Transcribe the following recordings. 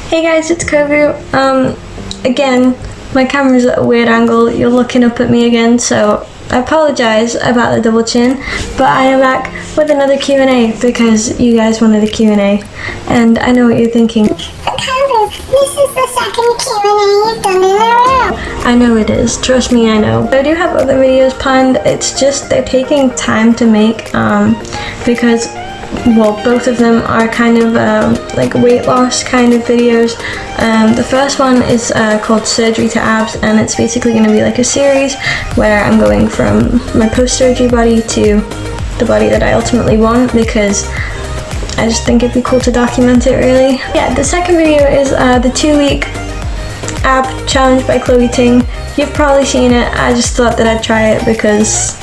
Hey guys, it's Kovu. Again, my camera's at a weird angle. You're looking up at me again, so I apologise about the double chin, but I am back with another Q&A because you guys wanted a Q&A, and I know what you're thinking. Kovu, this is the second Q&A you've done in a row. I know it is, trust me, I know. I do have other videos planned, it's just they're taking time to make, because well, both of them are kind of like weight loss kind of videos. The first one is called Surgery to Abs, and it's basically going to be like a series where I'm going from my post-surgery body to the body that I ultimately want, because I just think it'd be cool to document it, really. Yeah, the second video is the 2-week ab challenge by Chloe Ting. You've probably seen it. I just thought that I'd try it because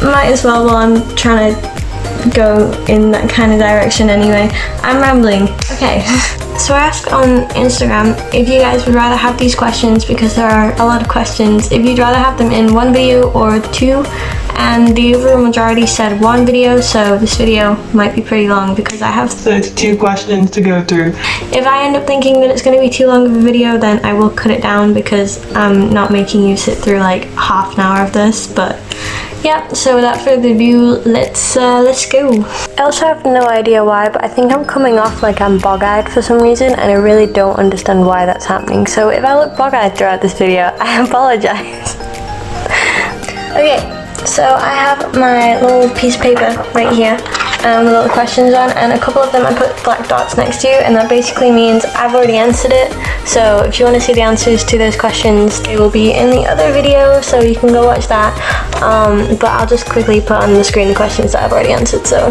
might as well while I'm trying to go in that kind of direction anyway. I'm rambling. Okay, so I asked on Instagram if you guys would rather have these questions, because there are a lot of questions, if you'd rather have them in one video or two, and the overall majority said one video, so this video might be pretty long because I have 32 questions to go through. If I end up thinking that it's going to be too long of a video, then I will cut it down because I'm not making you sit through like half an hour of this, but yeah, so without further ado, let's go. I also have no idea why, but I think I'm coming off like I'm bog-eyed for some reason, and I really don't understand why that's happening. So if I look bog-eyed throughout this video, I apologize. Okay, so I have my little piece of paper right here with all the questions on, and a couple of them I put black dots next to, and that basically means I've already answered it. So if you want to see the answers to those questions, they will be in the other video, so you can go watch that. But I'll just quickly put on the screen the questions that I've already answered. So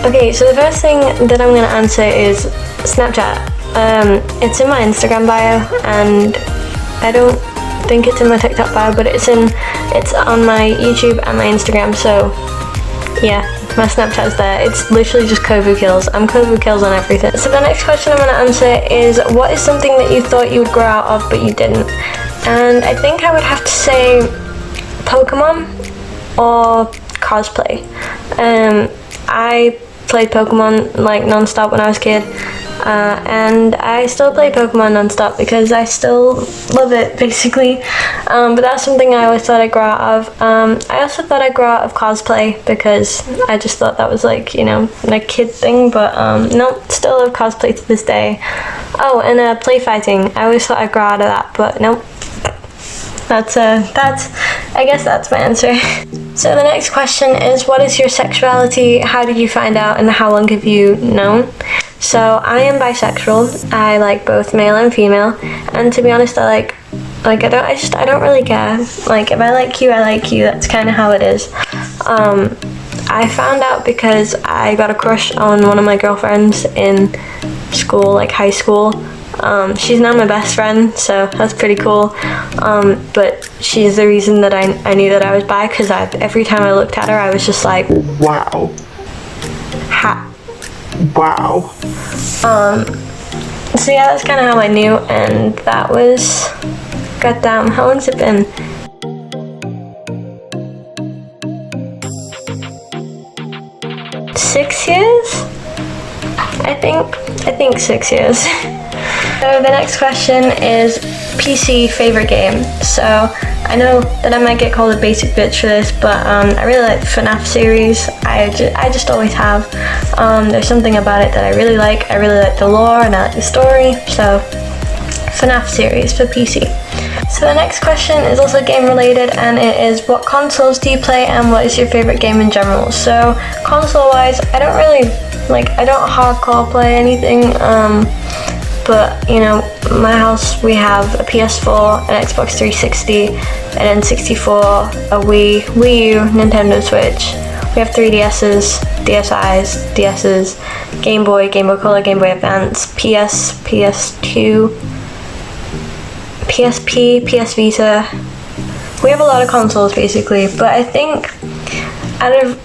okay, so the first thing that I'm going to answer is Snapchat. It's in my Instagram bio, and I don't think it's in my TikTok bio, but it's on my YouTube and my Instagram, so yeah, my Snapchat's there. It's literally just Kovu Kills. I'm Kovu Kills on everything. So the next question I'm going to answer is, what is something that you thought you would grow out of but you didn't? And I think I would have to say Pokemon or cosplay. I played Pokemon like non-stop when I was a kid, and I still play Pokemon non-stop because I still love it, basically. But that's something I always thought I'd grow out of. I also thought I'd grow out of cosplay because I just thought that was like, you know, a kid thing, but no, still love cosplay to this day. Oh, and play fighting. I always thought I'd grow out of that, but nope. I guess that's my answer. So the next question is, what is your sexuality? How did you find out, and how long have you known? So I am bisexual. I like both male and female, and to be honest, I don't really care. Like, if I like you, I like you. That's kind of how it is. I found out because I got a crush on one of my girlfriends in school, like high school. She's now my best friend, so that's pretty cool. But she's the reason that I knew that I was bi, because every time I looked at her, I was just like, wow. Wow. So yeah, that's kind of how I knew, and that was, goddamn, how long's it been? Six years? I think 6 years. So the next question is PC favorite game. So I know that I might get called a basic bitch for this, but I really like the FNAF series. I just always have. There's something about it that I really like. I really like the lore and I like the story. So FNAF series for PC. So the next question is also game related, and it is, what consoles do you play and what is your favorite game in general? So console wise, I don't hardcore play anything, but you know, my house, we have a PS4, an Xbox 360, an N64, a Wii U, Nintendo Switch. We have 3DSs, DSIs, DSs, Game Boy, Game Boy Color, Game Boy Advance, PS, PS2, PSP, PS Vita. We have a lot of consoles basically, but I think out of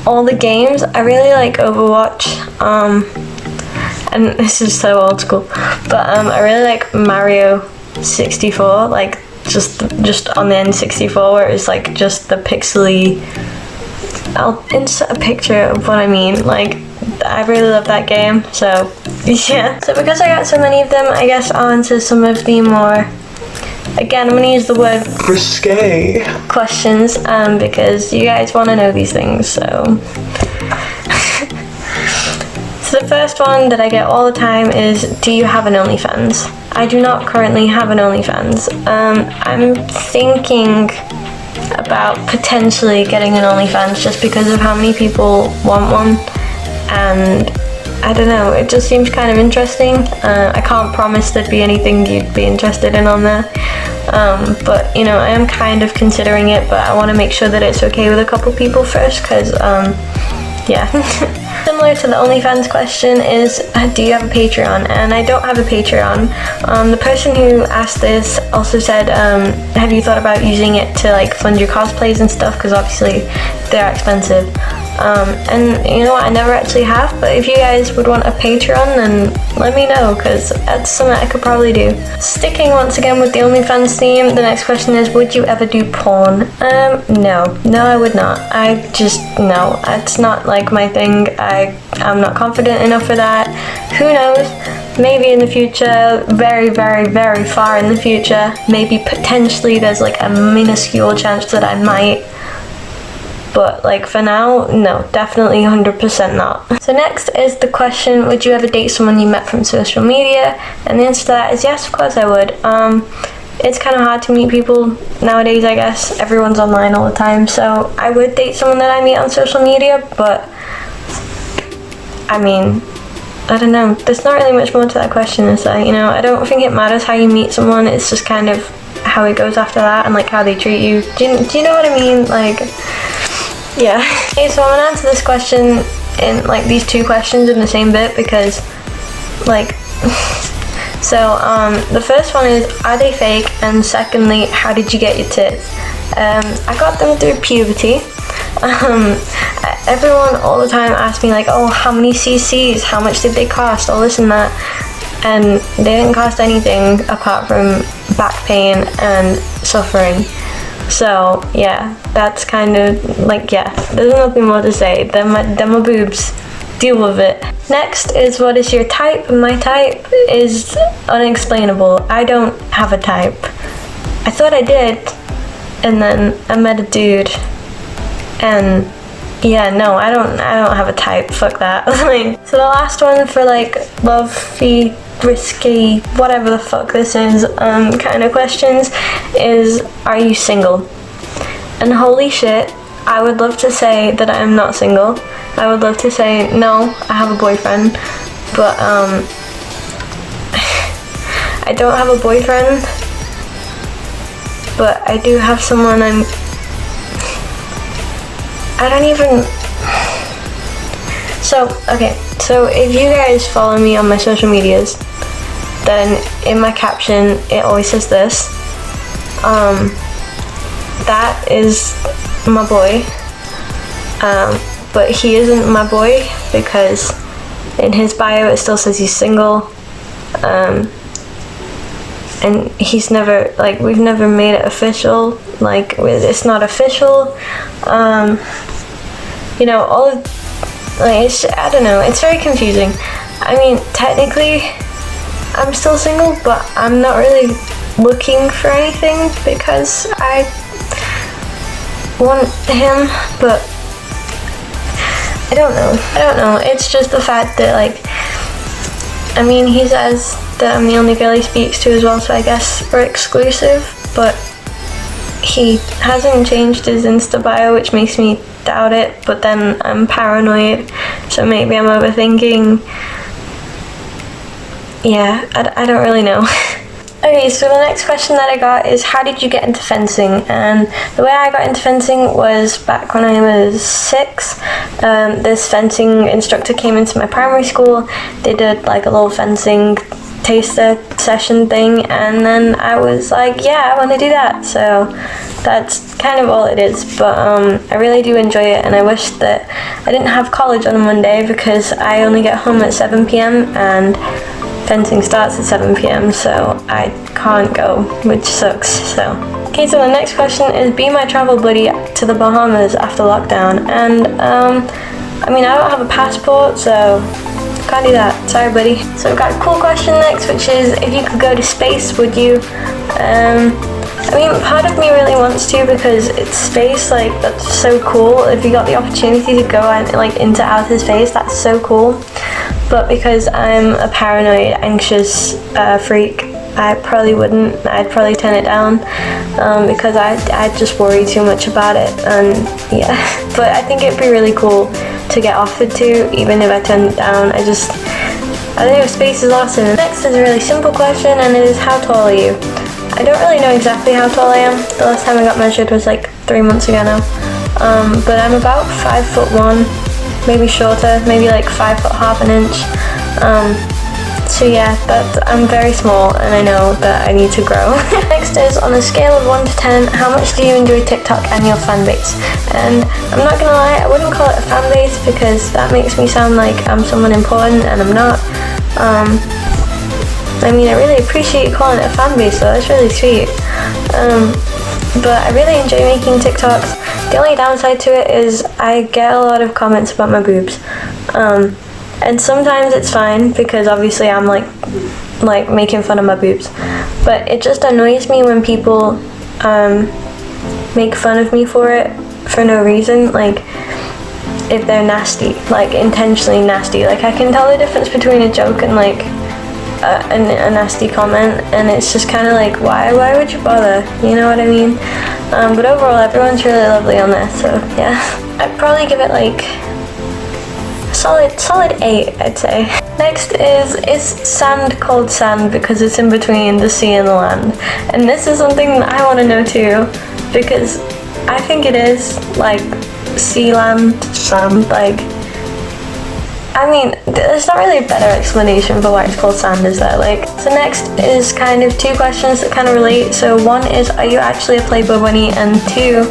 all the games, I really like Overwatch. And this is so old school, but I really like Mario 64, like just on the N64, where it's like just the pixely. I'll insert a picture of what I mean. Like, I really love that game, so Yeah, so because I got so many of them, I guess I'll answer some of the more, again, I'm going to use the word Risque. questions, because you guys want to know these things, so. So the first one that I get all the time is, do you have an OnlyFans? I do not currently have an OnlyFans. I'm thinking about potentially getting an OnlyFans just because of how many people want one, and I don't know, it just seems kind of interesting. I can't promise there'd be anything you'd be interested in on there, but you know, I am kind of considering it, but I want to make sure that it's okay with a couple people first, because yeah. Similar to the OnlyFans question is, do you have a Patreon? And I don't have a Patreon. The person who asked this also said, have you thought about using it to like fund your cosplays and stuff? Because obviously they're expensive. And you know what, I never actually have, but if you guys would want a Patreon, then let me know, because that's something I could probably do. Sticking once again with the OnlyFans theme, the next question is, would you ever do porn? No, I would not. No, it's not like my thing. I'm not confident enough for that. Who knows? Maybe in the future, very, very, very far in the future, maybe potentially there's like a minuscule chance that I might. But like for now, no, definitely 100% not. So next is the question, would you ever date someone you met from social media? And the answer to that is yes, of course I would. It's kind of hard to meet people nowadays, I guess. Everyone's online all the time, so I would date someone that I meet on social media, but I mean, I don't know. There's not really much more to that question, is there? You know, I don't think it matters how you meet someone, it's just kind of how it goes after that and like how they treat you. Do you know what I mean? Like, yeah. Okay, so I'm gonna answer this question in like these two questions in the same bit, because like so the first one is, are they fake? And secondly, how did you get your tits? I got them through puberty. Everyone all the time asks me like, oh, how many cc's, how much did they cost, all this and that, and they didn't cost anything apart from back pain and suffering. So yeah, that's kind of like, yeah, there's nothing more to say. They're my boobs. Deal with it. Next is, what is your type? My type is unexplainable. I don't have a type. I thought I did, and then I met a dude, and yeah, no, I don't have a type. Fuck that. Like, so the last one for like lovey, risky, whatever the fuck this is, kind of questions is, are you single? And holy shit, I would love to say that I am not single. I would love to say, no, I have a boyfriend, but I don't have a boyfriend, but I do have someone I don't even, so, okay, so if you guys follow me on my social medias, then in my caption, it always says this, that is my boy, but he isn't my boy, because in his bio it still says he's single, and he's never, like, we've never made it official, like, it's not official, you know, all of, like, it's, I don't know, it's very confusing. I mean, technically, I'm still single, but I'm not really looking for anything, because I want him, but I don't know, it's just the fact that, like, I mean, he says that I'm the only girl he speaks to as well, so I guess we're exclusive, but he hasn't changed his Insta bio, which makes me doubt it, but then I'm paranoid, so maybe I'm overthinking. Yeah, I don't really know. Okay, so the next question that I got is, how did you get into fencing? And the way I got into fencing was back when I was 6. This fencing instructor came into my primary school. They did like a little fencing taster session thing, and then I was like, yeah, I want to do that. So that's kind of all it is, but I really do enjoy it, and I wish that I didn't have college on a Monday, because I only get home at 7 p.m. and fencing starts at 7 p.m, so I can't go, which sucks, so. Okay, so the next question is, be my travel buddy to the Bahamas after lockdown. And I mean, I don't have a passport, so can't do that. Sorry, buddy. So we've got a cool question next, which is, if you could go to space, would you? I mean, part of me really wants to, because it's space, like, that's so cool. If you got the opportunity to go like into outer space, that's so cool. But because I'm a paranoid, anxious freak, I probably wouldn't. I'd probably turn it down because I just worry too much about it, and yeah. But I think it'd be really cool to get offered to, even if I turned it down. I don't know, space is awesome. Next is a really simple question, and it is, how tall are you? I don't really know exactly how tall I am. The last time I got measured was like 3 months ago now. But I'm about 5'1", maybe shorter, maybe like 5'½ an inch. So yeah, I'm very small, and I know that I need to grow. Next is, on a scale of 1 to 10, how much do you enjoy TikTok and your fan base? And I'm not gonna lie, I wouldn't call it a fan base, because that makes me sound like I'm someone important, and I'm not. I mean, I really appreciate you calling it a fan base though, that's really sweet. But I really enjoy making TikToks. The only downside to it is I get a lot of comments about my boobs. And sometimes it's fine, because obviously I'm like making fun of my boobs. But it just annoys me when people make fun of me for it for no reason, like if they're nasty, like intentionally nasty. Like, I can tell the difference between a joke and like a nasty comment, and it's just kind of like, why would you bother, you know what I mean? But overall, everyone's really lovely on there, so yeah. I'd probably give it like solid 8, I'd say. Next is sand called sand because it's in between the sea and the land? And this is something that I want to know too, because I think it is like sea, land, sand, like, I mean, there's not really a better explanation for why it's called sand, is there? Like, so next is kind of 2 questions that kind of relate. So 1 is, are you actually a Playboy bunny? And 2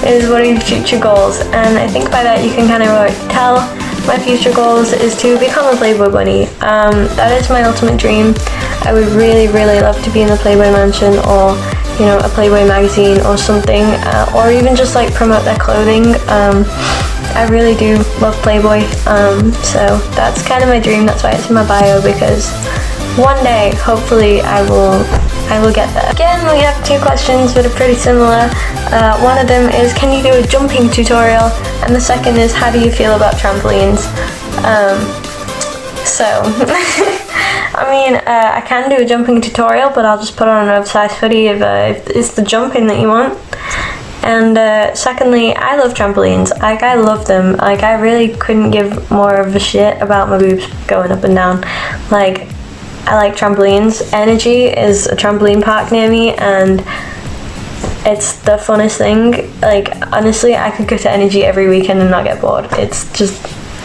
is, what are your future goals? And I think by that you can kind of tell my future goals is to become a Playboy bunny. That is my ultimate dream. I would really, really love to be in the Playboy mansion, or, you know, a Playboy magazine or something, or even just like promote their clothing. I really do love Playboy, so that's kind of my dream. That's why it's in my bio, because one day, hopefully, I will get there. Again, we have 2 questions that are pretty similar. One of them is, can you do a jumping tutorial? And the second is, how do you feel about trampolines? I mean, I can do a jumping tutorial, but I'll just put on an oversized hoodie if it's the jumping that you want. And secondly, I love trampolines. Like, I love them. Like, I really couldn't give more of a shit about my boobs going up and down. Like, I like trampolines. Energy is a trampoline park near me, and it's the funnest thing. Like, honestly, I could go to Energy every weekend and not get bored. It's just,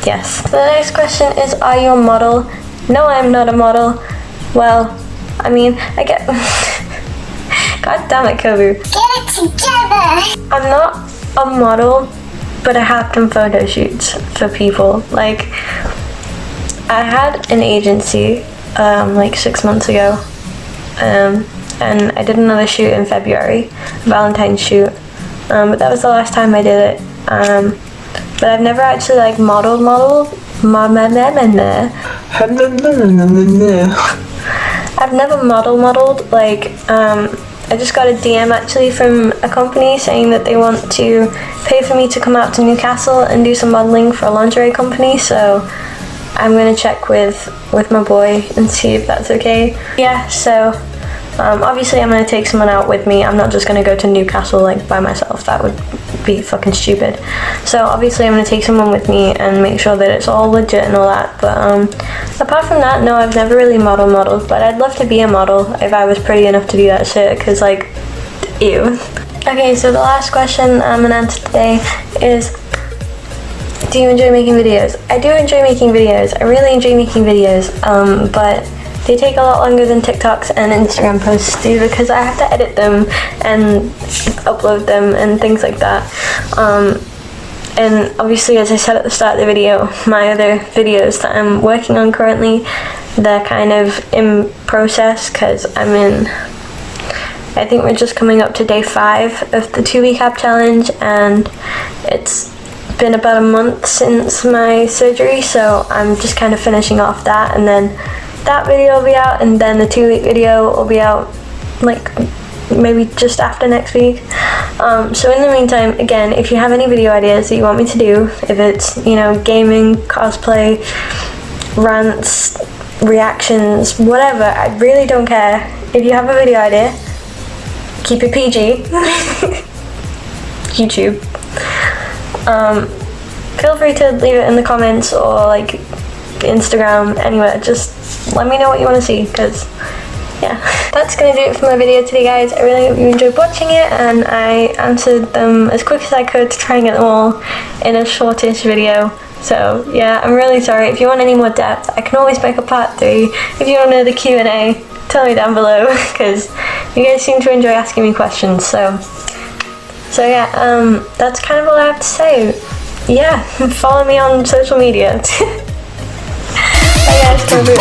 yes. The next question is, are you a model? No, I'm not a model. Well, I mean, I get... God damn it, Kovu. Get it together! I'm not a model, but I have done photo shoots for people. Like, I had an agency like 6 months ago, and I did another shoot in February, a Valentine's shoot, but that was the last time I did it. But I've never actually like modeled. I've never modeled, like, I just got a DM actually from a company saying that they want to pay for me to come out to Newcastle and do some modeling for a lingerie company, so I'm gonna check with my boy and see if that's okay. Yeah, so obviously I'm gonna take someone out with me. I'm not just gonna go to Newcastle like by myself. That would be fucking stupid. So obviously I'm gonna take someone with me and make sure that it's all legit and all that. But apart from that, no, I've never really modeled, but I'd love to be a model if I was pretty enough to do that shit, because like, ew. Okay, so the last question I'm gonna answer today is, do you enjoy making videos? I do enjoy making videos. I really enjoy making videos, but they take a lot longer than TikToks and Instagram posts do, because I have to edit them and upload them and things like that. And obviously, as I said at the start of the video, my other videos that I'm working on currently, they're kind of in process, because I think we're just coming up to day 5 of the 2-week ab challenge, and it's been about a month since my surgery, so I'm just kind of finishing off that, and then that video will be out, and then the 2-week video will be out like maybe just after next week. So in the meantime, again, if you have any video ideas that you want me to do, if it's, you know, gaming, cosplay, rants, reactions, whatever, I really don't care. If you have a video idea, keep it PG. YouTube. Feel free to leave it in the comments or like Instagram, anywhere. Just let me know what you want to see, because yeah. That's gonna do it for my video today, guys. I really hope you enjoyed watching it, and I answered them as quick as I could to try and get them all in a shortish video. So yeah, I'm really sorry. If you want any more depth, I can always make a part 3. If you want to know the Q&A, tell me down below, because you guys seem to enjoy asking me questions. So yeah, that's kind of all I have to say. Yeah, follow me on social media. Bye guys, come over.